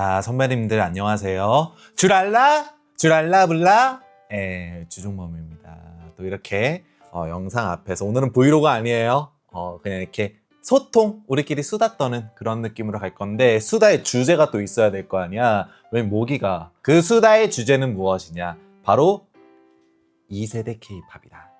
자, 선배님들 안녕하세요. 줄알라? 줄알라 불라? 주종범입니다. 또 이렇게 영상 앞에서 오늘은 브이로그 아니에요. 그냥 이렇게 소통, 우리끼리 수다 떠는 그런 느낌으로 갈 건데 수다의 주제가 또 있어야 될 거 아니야. 왜 모기가? 그 수다의 주제는 무엇이냐? 바로 2세대 K-팝이다.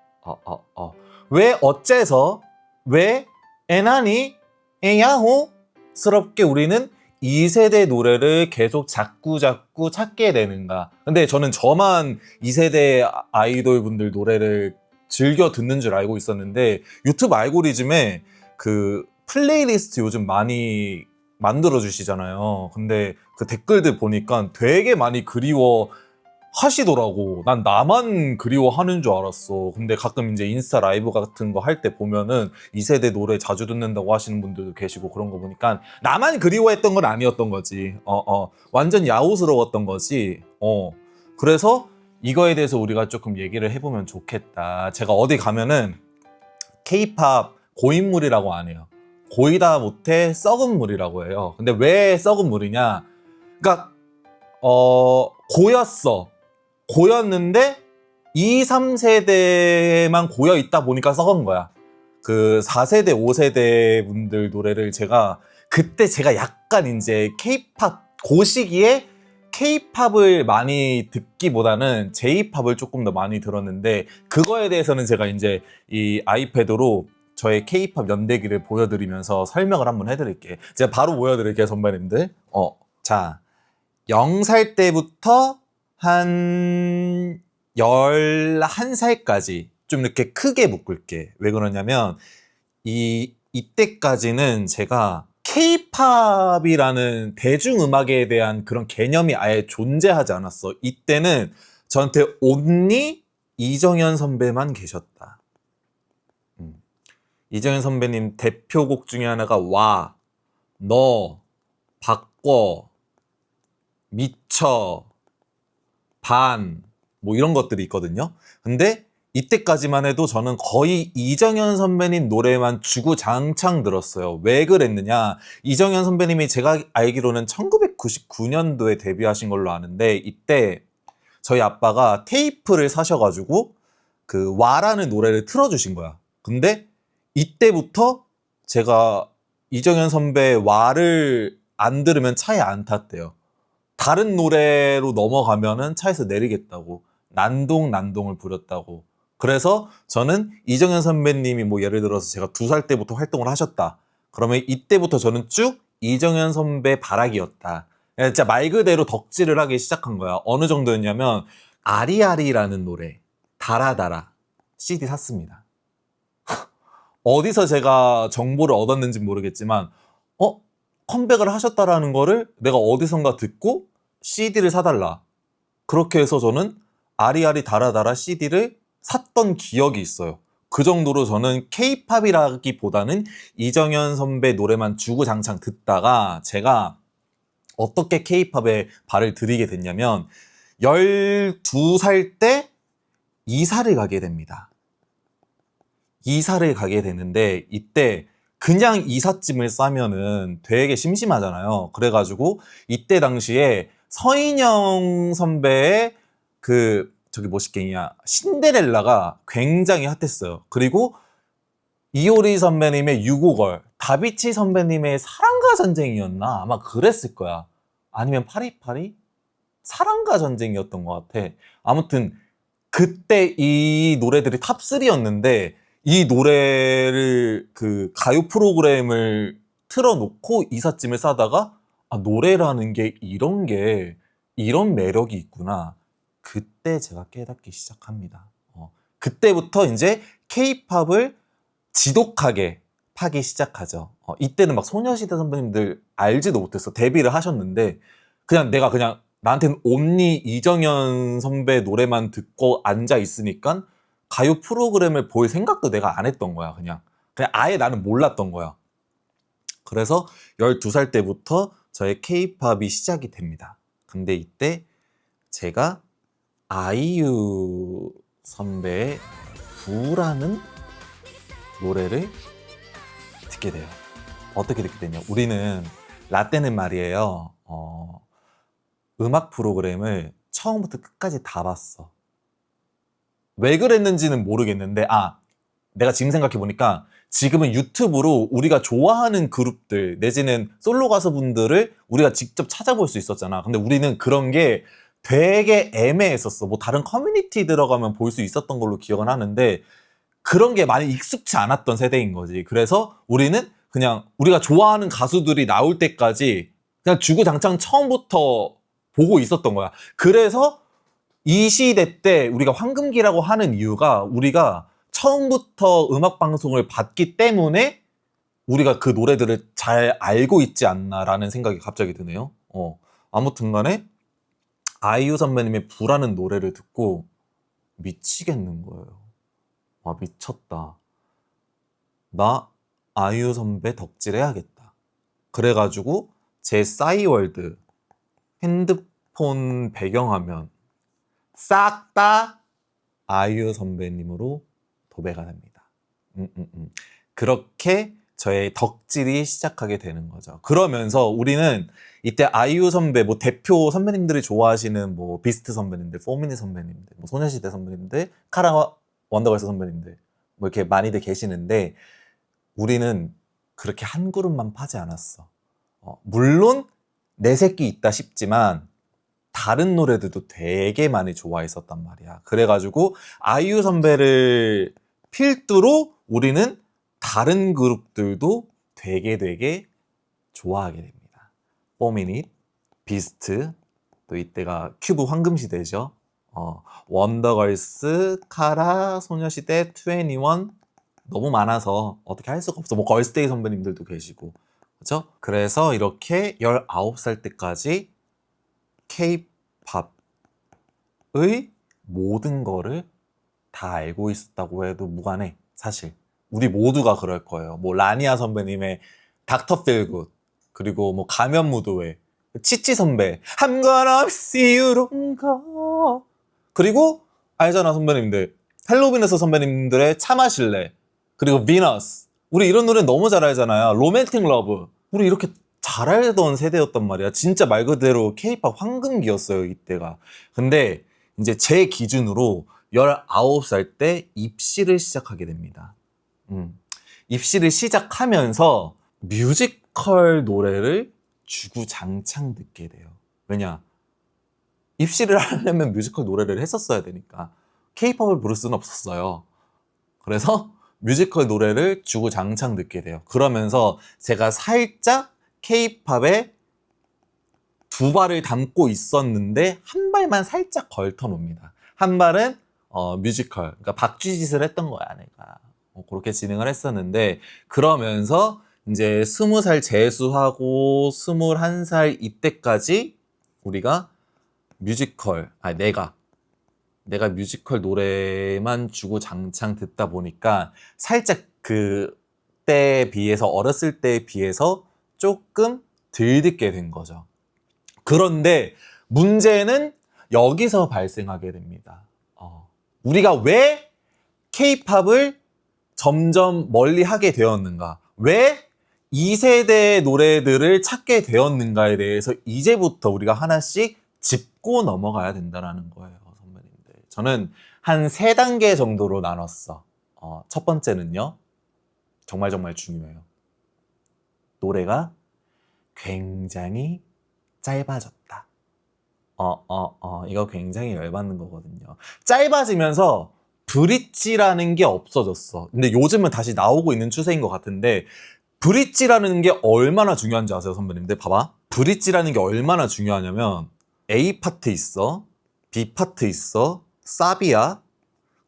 왜 어째서 왜 애나니 애야호 스럽게 우리는 2세대 노래를 계속 자꾸 찾게 되는가. 근데 저는 저만 2세대 아이돌 분들 노래를 즐겨 듣는 줄 알고 있었는데 유튜브 알고리즘에 그 플레이리스트 요즘 많이 만들어 주시잖아요. 근데 그 댓글들 보니까 되게 많이 그리워 하시더라고. 난 나만 그리워하는 줄 알았어. 근데 가끔 이제 인스타 라이브 같은 거 할 때 보면은 2세대 노래 자주 듣는다고 하시는 분들도 계시고 그런 거 보니까 나만 그리워했던 건 아니었던 거지. 완전 야호스러웠던 거지. 그래서 이거에 대해서 우리가 조금 얘기를 해보면 좋겠다. 제가 어디 가면은 K-팝 고인물이라고 안 해요. 고이다 못해 썩은 물이라고 해요. 근데 왜 썩은 물이냐? 그러니까 고였는데 2, 3세대만 고여 있다 보니까 썩은 거야. 그 4세대, 5세대 분들 노래를 그때 제가 약간 이제 K-팝, 그 시기에 K-팝을 많이 듣기보다는 J-팝을 조금 더 많이 들었는데 그거에 대해서는 제가 이제 이 아이패드로 저의 K-팝 연대기를 보여드리면서 설명을 한번 해드릴게요. 제가 바로 보여드릴게요, 선배님들. 자, 0살 때부터 한 11살까지 좀 이렇게 크게 묶을게. 왜 그러냐면 이때까지는 제가 K-팝이라는 대중음악에 대한 그런 개념이 아예 존재하지 않았어. 이때는 저한테 온리 이정현 선배만 계셨다. 이정현 선배님 대표곡 중에 하나가 와, 너, 바꿔, 미쳐, 반, 뭐 이런 것들이 있거든요. 근데 이때까지만 해도 저는 거의 이정현 선배님 노래만 주구장창 들었어요. 왜 그랬느냐? 이정현 선배님이 제가 알기로는 1999년도에 데뷔하신 걸로 아는데 이때 저희 아빠가 테이프를 사셔가지고 그 와라는 노래를 틀어주신 거야. 근데 이때부터 제가 이정현 선배의 와를 안 들으면 차에 안 탔대요. 다른 노래로 넘어가면은 차에서 내리겠다고 난동을 부렸다고. 그래서 저는 이정현 선배님이 뭐 예를 들어서 제가 2살 때부터 활동을 하셨다. 그러면 이때부터 저는 쭉 이정현 선배 바라기였다. 진짜 말 그대로 덕질을 하기 시작한 거야. 어느 정도였냐면 아리아리라는 노래 달아달아 CD 샀습니다. 어디서 제가 정보를 얻었는지 모르겠지만 컴백을 하셨다라는 거를 내가 어디선가 듣고 CD를 사달라. 그렇게 해서 저는 아리아리 달아달아 CD를 샀던 기억이 있어요. 그 정도로 저는 K-팝이라기보다는 이정현 선배 노래만 주구장창 듣다가 제가 어떻게 K-팝에 발을 들이게 됐냐면 12살 때 이사를 가게 됩니다. 이사를 가게 되는데 이때 그냥 이삿짐을 싸면은 되게 심심하잖아요. 그래가지고 이때 당시에 서인영 선배의 저기 뭐시겠냐 신데렐라가 굉장히 핫했어요. 그리고 이효리 선배님의 유고걸, 다비치 선배님의 사랑과 전쟁이었나? 아마 그랬을 거야. 아니면 파리파리? 사랑과 전쟁이었던 것 같아. 아무튼 그때 이 노래들이 탑3였는데 이 노래를 그 가요 프로그램을 틀어놓고 이삿짐을 싸다가 노래라는 게 이런 매력이 있구나. 그때 제가 깨닫기 시작합니다. 그때부터 이제 K-팝을 지독하게 파기 시작하죠. 이때는 막 소녀시대 선배님들 알지도 못했어. 데뷔를 하셨는데 내가 나한테는 온리 이정현 선배 노래만 듣고 앉아 있으니까 가요 프로그램을 볼 생각도 내가 안 했던 거야. 그냥 아예 나는 몰랐던 거야. 그래서 12살 때부터 저의 K-팝이 시작이 됩니다. 근데 이때 제가 아이유 선배의 부라는 노래를 듣게 돼요. 어떻게 듣게 되냐? 우리는 라떼는 말이에요. 음악 프로그램을 처음부터 끝까지 다 봤어. 왜 그랬는지는 모르겠는데, 내가 지금 생각해보니까 지금은 유튜브로 우리가 좋아하는 그룹들 내지는 솔로 가수분들을 우리가 직접 찾아볼 수 있었잖아. 근데 우리는 그런 게 되게 애매했었어. 뭐 다른 커뮤니티 들어가면 볼 수 있었던 걸로 기억은 하는데 그런 게 많이 익숙치 않았던 세대인 거지. 그래서 우리는 그냥 우리가 좋아하는 가수들이 나올 때까지 그냥 주구장창 처음부터 보고 있었던 거야. 그래서 이 시대 때 우리가 황금기라고 하는 이유가 우리가 처음부터 음악 방송을 봤기 때문에 우리가 그 노래들을 잘 알고 있지 않나라는 생각이 갑자기 드네요. 아무튼 간에 아이유 선배님의 부라는 노래를 듣고 미치겠는 거예요. 와, 미쳤다. 나 아이유 선배 덕질해야겠다. 그래가지고 제 싸이월드 핸드폰 배경화면 싹 다 아이유 선배님으로 도배가 됩니다. 그렇게 저의 덕질이 시작하게 되는 거죠. 그러면서 우리는 이때 아이유 선배, 뭐 대표 선배님들이 좋아하시는 뭐 비스트 선배님들, 포미니 선배님들, 뭐 소녀시대 선배님들, 카라 원더걸스 선배님들 뭐 이렇게 많이들 계시는데 우리는 그렇게 한 그룹만 파지 않았어. 물론 내 새끼 있다 싶지만 다른 노래들도 되게 많이 좋아했었단 말이야. 그래가지고 아이유 선배를 필두로 우리는 다른 그룹들도 되게 좋아하게 됩니다. 포미닛, 비스트, 또 이때가 큐브 황금시대죠. 원더걸스, 카라, 소녀시대, 21 너무 많아서 어떻게 할 수가 없어. 뭐 걸스데이 선배님들도 계시고 그렇죠? 그래서 이렇게 19살 때까지 K-팝의 모든 거를 다 알고 있었다고 해도 무관해. 사실 우리 모두가 그럴 거예요. 뭐 라니아 선배님의 닥터 필굿, 그리고 뭐 가면무도회, 치치 선배 I'm gonna see you로 그리고 알잖아 선배님들 헬로비너스 선배님들의 차 마실래, 그리고 비너스. 우리 이런 노래 너무 잘 알잖아요. 로맨틱 러브. 우리 이렇게 잘 알던 세대였단 말이야. 진짜 말 그대로 K-팝 황금기였어요 이때가. 근데 이제 제 기준으로 19살 때 입시를 시작하게 됩니다. 입시를 시작하면서 뮤지컬 노래를 주구장창 듣게 돼요. 왜냐? 입시를 하려면 뮤지컬 노래를 했었어야 되니까 K-팝을 부를 수는 없었어요. 그래서 뮤지컬 노래를 주구장창 듣게 돼요. 그러면서 제가 살짝 K-팝에 두 발을 담고 있었는데 한 발만 살짝 걸터 놓습니다. 한 발은 뮤지컬, 그러니까 박쥐짓을 했던 거야 내가. 그렇게 진행을 했었는데 그러면서 이제 20살 재수하고 21살 이때까지 우리가 뮤지컬, 내가 뮤지컬 노래만 주구장창 듣다 보니까 살짝 그때에 비해서 어렸을 때에 비해서 조금 덜 듣게 된 거죠. 그런데 문제는 여기서 발생하게 됩니다. 우리가 왜 K-팝을 점점 멀리 하게 되었는가? 왜 2세대의 노래들을 찾게 되었는가에 대해서 이제부터 우리가 하나씩 짚고 넘어가야 된다는 거예요, 선배님들. 저는 한 3단계 정도로 나눴어. 첫 번째는요, 정말 중요해요. 노래가 굉장히 짧아졌다. 이거 굉장히 열받는 거거든요. 짧아지면서 브릿지라는 게 없어졌어. 근데 요즘은 다시 나오고 있는 추세인 것 같은데 브릿지라는 게 얼마나 중요한지 아세요, 선배님들? 봐봐. 브릿지라는 게 얼마나 중요하냐면 A 파트 있어, B 파트 있어, 사비야.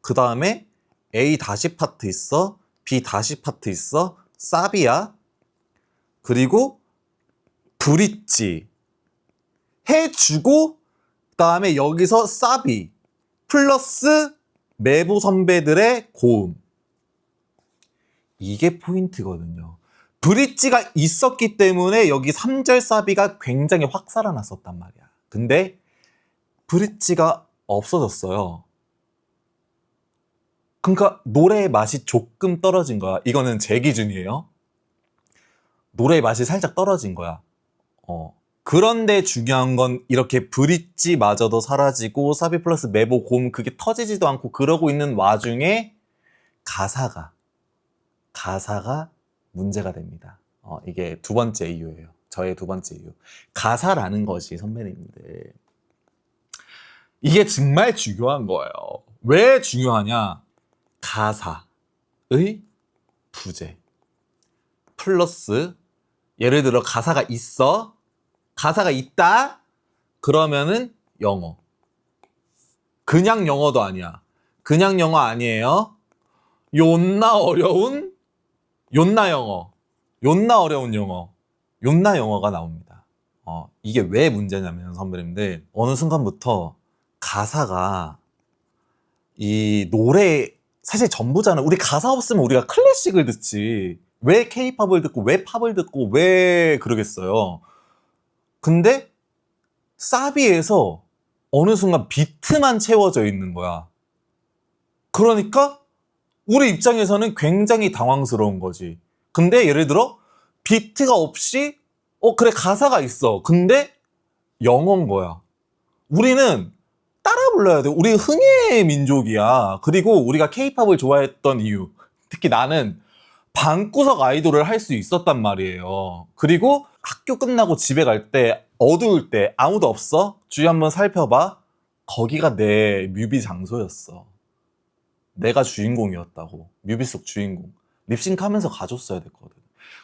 그 다음에 A 다시 파트 있어, B 다시 파트 있어, 사비야. 그리고 브릿지 해주고 그 다음에 여기서 사비 플러스 메보 선배들의 고음. 이게 포인트거든요. 브릿지가 있었기 때문에 여기 3절 사비가 굉장히 확 살아났었단 말이야. 근데 브릿지가 없어졌어요. 그러니까 노래의 맛이 조금 떨어진 거야. 이거는 제 기준이에요. 노래의 맛이 살짝 떨어진 거야. 그런데 중요한 건 이렇게 브릿지마저도 사라지고 사비 플러스 메보 곰 그게 터지지도 않고 그러고 있는 와중에 가사가 문제가 됩니다. 이게 두 번째 이유예요. 저의 두 번째 이유. 가사라는 것이 선배님들 이게 정말 중요한 거예요. 왜 중요하냐? 가사의 부재 플러스 예를 들어 가사가 있다 그러면은 영어. 그냥 영어도 아니야. 그냥 영어 아니에요. 존나 어려운 존나 영어가 나옵니다. 이게 왜 문제냐면 선배님들 어느 순간부터 가사가 이 노래 사실 전부잖아. 우리 가사 없으면 우리가 클래식을 듣지. 왜 케이팝을 듣고 왜 팝을 듣고 왜 그러겠어요. 근데 사비에서 어느 순간 비트만 채워져 있는 거야. 그러니까 우리 입장에서는 굉장히 당황스러운 거지. 근데 예를 들어 비트가 없이 그래 가사가 있어. 근데 영어인 거야. 우리는 따라 불러야 돼. 우리 흥의 민족이야. 그리고 우리가 케이팝을 좋아했던 이유 특히 나는 방구석 아이돌을 할 수 있었단 말이에요. 그리고 학교 끝나고 집에 갈 때 어두울 때 아무도 없어? 주위 한번 살펴봐. 거기가 내 뮤비 장소였어. 내가 주인공이었다고. 뮤비 속 주인공. 립싱크 하면서 가줬어야 됐거든.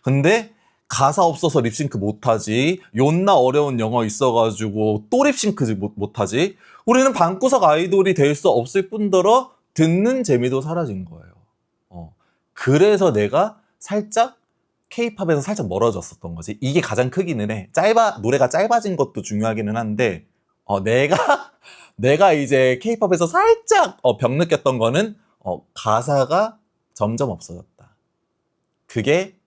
근데 가사 없어서 립싱크 못하지. 존나 어려운 영어 있어가지고 또 립싱크 못하지. 우리는 방구석 아이돌이 될 수 없을 뿐더러 듣는 재미도 사라진 거예요. 그래서 내가 살짝 케이팝에서 살짝 멀어졌었던 거지. 이게 가장 크기는 해. 노래가 짧아진 것도 중요하기는 한데 내가 이제 케이팝에서 살짝 벽 느꼈던 거는 가사가 점점 없어졌다. 그게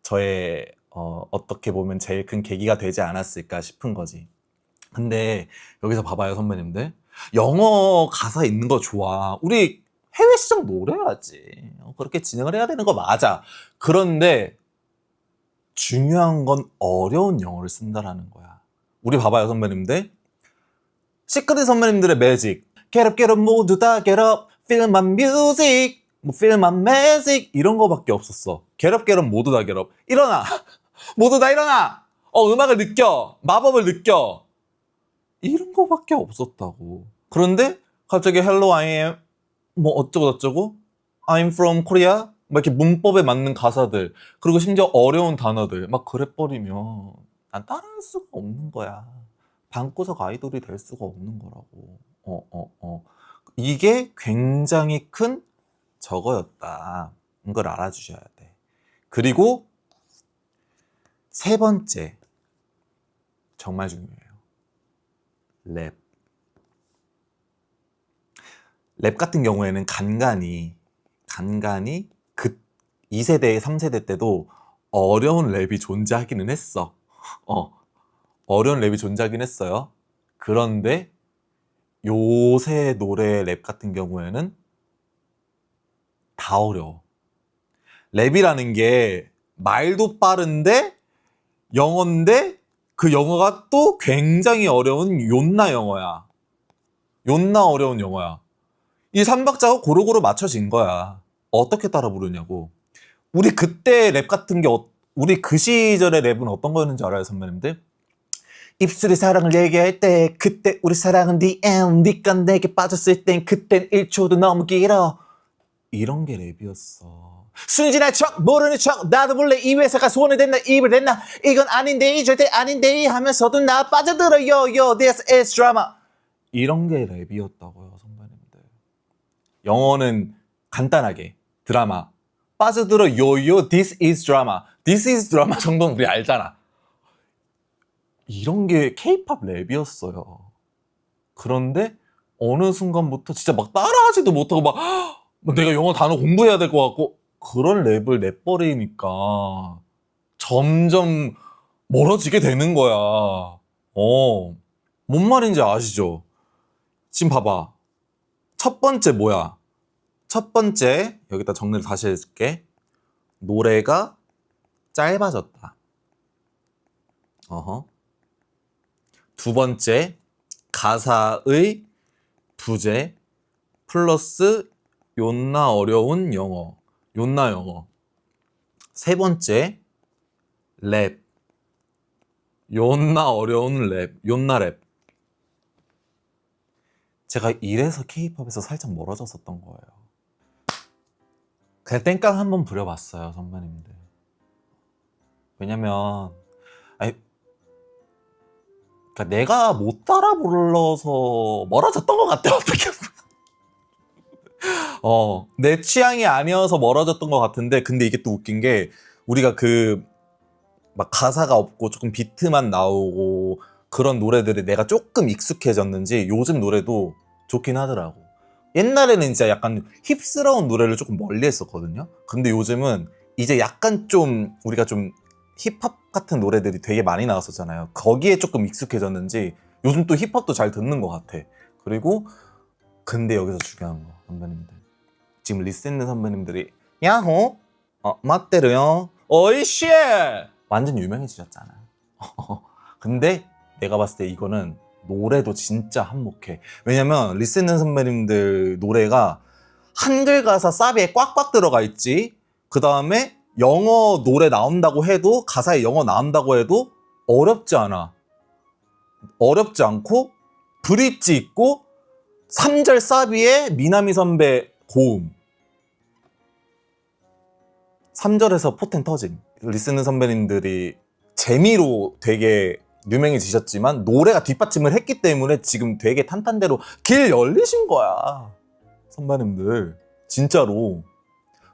저의 어떻게 보면 제일 큰 계기가 되지 않았을까 싶은 거지. 근데 여기서 봐봐요 선배님들. 영어 가사 있는 거 좋아. 우리 해외 시장 노려야지. 그렇게 진행을 해야 되는 거 맞아. 그런데 중요한 건 어려운 영어를 쓴다라는 거야. 우리 봐봐요 선배님들. 시크릿 선배님들의 매직. Get up, get up, 모두 다 get up. Feel my music. Feel my magic. 이런 거밖에 없었어. Get up, get up, 모두 다 get up. 일어나. 모두 다 일어나. 음악을 느껴. 마법을 느껴. 이런 거밖에 없었다고. 그런데 갑자기 Hello, I am 어쩌고 I'm from Korea 막 이렇게 문법에 맞는 가사들 그리고 심지어 어려운 단어들 막 그래버리면 난 따라할 수가 없는 거야. 방구석 아이돌이 될 수가 없는 거라고. 이게 굉장히 큰 적어였다. 이걸 알아주셔야 돼. 그리고 세 번째 정말 중요해요. 랩 같은 경우에는 간간히 2세대, 3세대 때도 어려운 랩이 존재하기는 했어. 어려운 랩이 존재하긴 했어요. 그런데 요새 노래 랩 같은 경우에는 다 어려워. 랩이라는 게 말도 빠른데 영어인데 그 영어가 또 굉장히 어려운 존나 영어야. 존나 어려운 영어야. 이 3박자가 고루고루 맞춰진 거야. 어떻게 따라 부르냐고. 우리 그때 랩 같은 게 우리 그 시절의 랩은 어떤 거였는지 알아요 선배님들? 입술의 사랑을 얘기할 때 그때 우리 사랑은 the end. 네가 내게 빠졌을 땐 그땐 1초도 너무 길어. 이런 게 랩이었어. 순진한 척 모르는 척 나도 몰래 이 회사가 손을 댔나 입을 댔나 이건 아닌데 절대 아닌데 하면서도 나 빠져들어 yo this is drama. 이런 게 랩이었다고요 선배님들. 영어는 간단하게 드라마 빠져들어 요요 this is drama. this is drama 정도는 우리 알잖아. 이런 게 케이팝 랩이었어요. 그런데 어느 순간부터 진짜 막 따라하지도 못하고 막 내가 영어 단어 공부해야 될 것 같고 그런 랩을 내버리니까 점점 멀어지게 되는 거야. 뭔 말인지 아시죠? 지금 봐봐. 첫 번째 뭐야? 첫 번째 여기다 정리를 다시 해줄게. 노래가 짧아졌다. 두 번째, 가사의 부재 플러스 욕나 어려운 영어, 욕나 영어. 세 번째, 랩, 욕나 어려운 랩, 욕나 랩. 제가 이래서 K-팝에서 살짝 멀어졌었던 거예요. 그냥 땡깡 한번 부려봤어요, 선배님들. 왜냐면 아니, 그러니까 내가 못 따라 불러서 멀어졌던 것 같아, 어떻게 내 취향이 아니어서 멀어졌던 것 같은데, 근데 이게 또 웃긴 게 우리가 막 가사가 없고 조금 비트만 나오고 그런 노래들이 내가 조금 익숙해졌는지 요즘 노래도 좋긴 하더라고. 옛날에는 진짜 약간 힙스러운 노래를 조금 멀리 했었거든요. 근데 요즘은 이제 약간 좀 우리가 좀 힙합 같은 노래들이 되게 많이 나왔었잖아요. 거기에 조금 익숙해졌는지 요즘 또 힙합도 잘 듣는 것 같아. 그리고 근데 여기서 중요한 거, 선배님들. 지금 리센드 선배님들이 야호? 맞대로요? 어이씨! 완전 유명해지셨잖아. 근데 내가 봤을 때 이거는 노래도 진짜 한몫해. 왜냐면 리센드 선배님들 노래가 한글 가사 사비에 꽉꽉 들어가 있지. 그 다음에 영어 노래 나온다고 해도, 가사에 영어 나온다고 해도 어렵지 않아. 어렵지 않고 브릿지 있고 3절 사비에 미나미 선배 고음, 3절에서 포텐 터짐. 리스는 선배님들이 재미로 되게 유명해지셨지만 노래가 뒷받침을 했기 때문에 지금 되게 탄탄대로 길 열리신 거야, 선배님들. 진짜로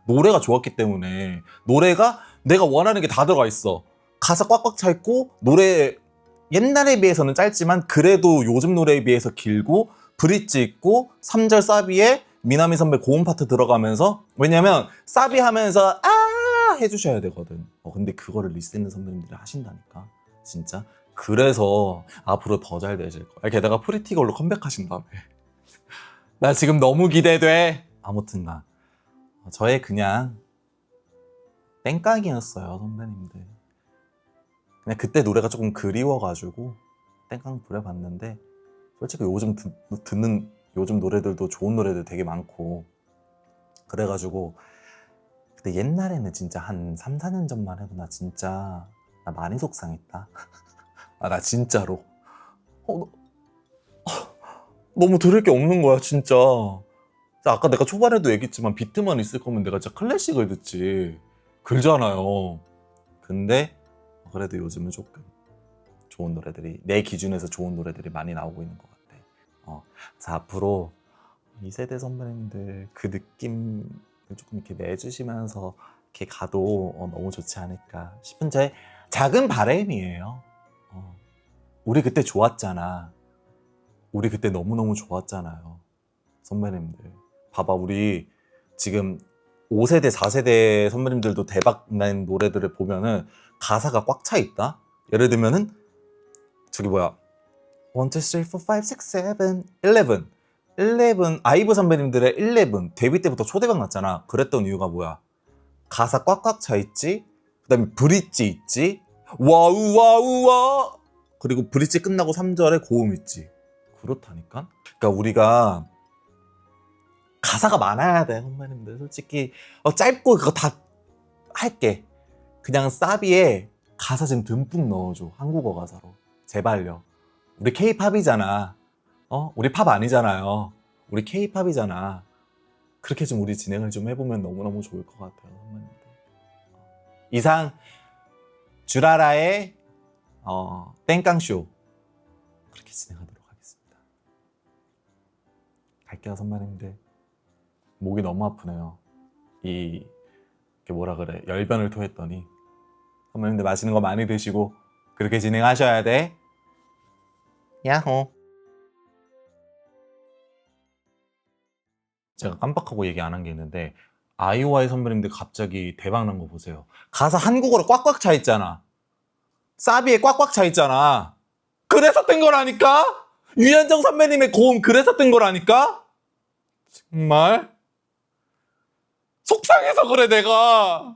노래가 좋았기 때문에. 노래가 내가 원하는 게 다 들어가 있어. 가사 꽉꽉 차 있고, 노래 옛날에 비해서는 짧지만 그래도 요즘 노래에 비해서 길고, 브릿지 있고 3절 사비에 미나미 선배 고음 파트 들어가면서, 왜냐면 사비 하면서 해주셔야 되거든. 근데 그거를 리스는 선배님들이 하신다니까, 진짜. 그래서 앞으로 더 잘 되실 거야. 게다가 프리티걸로 컴백하신다며. 나 지금 너무 기대돼. 아무튼가 저의 그냥 땡깡이었어요, 선배님들. 그냥 그때 노래가 조금 그리워가지고 땡깡 부려봤는데, 솔직히 요즘 듣는 요즘 노래들도 좋은 노래들 되게 많고 그래가지고. 근데 옛날에는 진짜 한 3, 4년 전만 해도 나 진짜 나 많이 속상했다. 나 진짜로 너무 들을 게 없는 거야, 진짜. 아까 내가 초반에도 얘기했지만 비트만 있을 거면 내가 진짜 클래식을 듣지. 그러잖아요. 근데 그래도 요즘은 조금 좋은 노래들이, 내 기준에서 좋은 노래들이 많이 나오고 있는 것 같아. 그래서 앞으로 2세대 선배님들 그 느낌을 조금 이렇게 내주시면서 이렇게 가도 너무 좋지 않을까 싶은 제 작은 바람이에요. 우리 그때 좋았잖아. 우리 그때 너무너무 좋았잖아요, 선배님들. 봐봐, 우리 지금 5세대, 4세대 선배님들도 대박난 노래들을 보면은 가사가 꽉 차 있다? 예를 들면은 저기 뭐야, 1, 2, 3, 4, 5, 6, 7, 11 아이브 선배님들의 11 데뷔 때부터 초대박 났잖아. 그랬던 이유가 뭐야? 가사 꽉꽉 차 있지, 그 다음에 브릿지 있지, 와우 와우 와, 그리고 브릿지 끝나고 3절에 고음 있지. 그렇다니까? 그러니까 우리가 가사가 많아야 돼, 선배님들. 솔직히 짧고 그거 다 할게. 그냥 사비에 가사 좀 듬뿍 넣어줘, 한국어 가사로. 제발요. 우리 K-팝이잖아. 우리 팝 아니잖아요. 우리 K-팝이잖아. 그렇게 좀 우리 진행을 좀 해보면 너무너무 좋을 것 같아요, 선배님들. 이상 주라라의 땡깡쇼 그렇게 진행하도록 하겠습니다. 갈게요, 선배님들. 목이 너무 아프네요. 이게 뭐라 그래, 열변을 토했더니. 선배님들 맛있는 거 많이 드시고 그렇게 진행하셔야 돼. 야호. 제가 깜빡하고 얘기 안 한 게 있는데, 아이오아이 선배님들 갑자기 대박난 거 보세요. 가사 한국어로 꽉꽉 차 있잖아. 사비에 꽉꽉 차 있잖아. 그래서 뜬 거라니까? 유현정 선배님의 고음 그래서 뜬 거라니까? 정말 속상해서 그래, 내가.